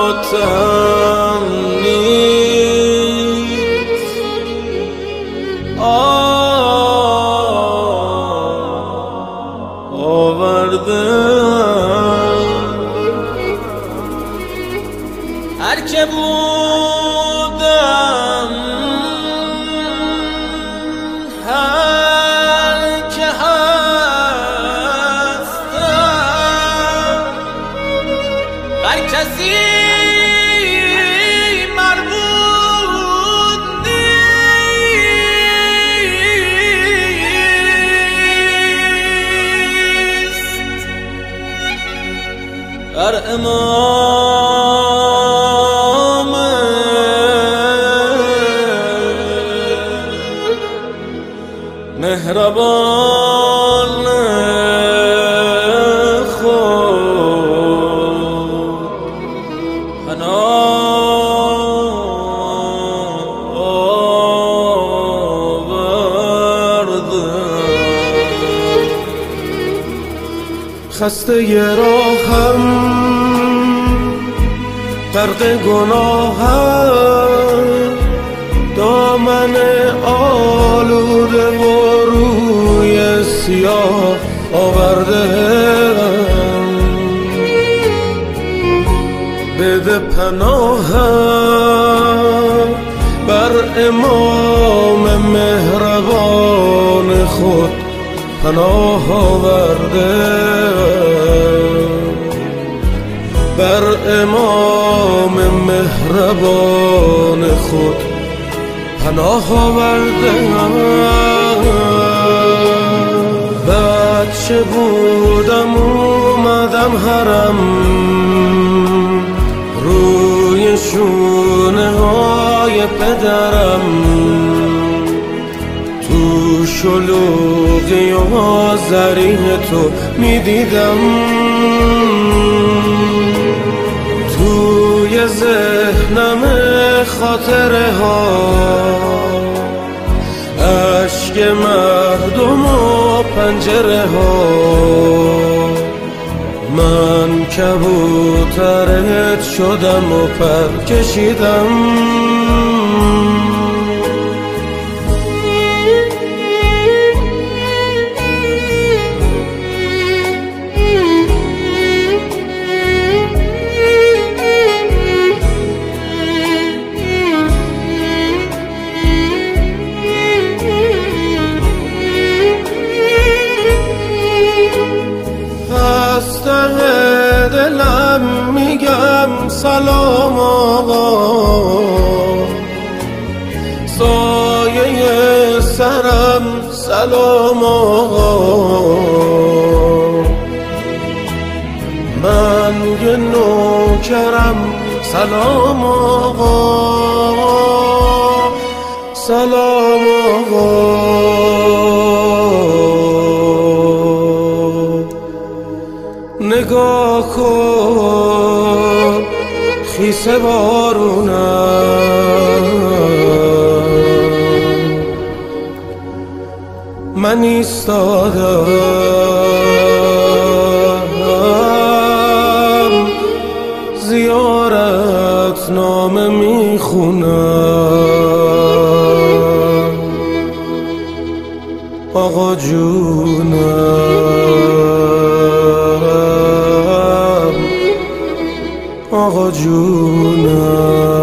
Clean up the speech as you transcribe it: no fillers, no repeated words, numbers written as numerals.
ماتم نیست. آوردم هر که بودم، هر که هستم، هر کسی مربوط نیست. در امام مهربان خود پناه آوردم. خسته راهم، غرق گناهم، دامن آلوده و روی سیاه آورده. بده پناهم بر امام مهربان خود پناه آورده. بر امام مهربان خود پناه آورده. بچه بودم اومدم حرم، روی شونه های پدرم تو شلوغی و آذری تو میدیدم. توی ذهنم خاطره ها، عشق مردم و پنجره ها. من کبوترت شدم و پر کشیدم. دلم میگم سلام آقا، سایه سرم سلام آقا. من یه نوکرم سلام آقا، سلام آقا. نگاه کن خیسه بارونم، من ایستادم زیارت نامه میخونم. آقا جونم، آقا جونم.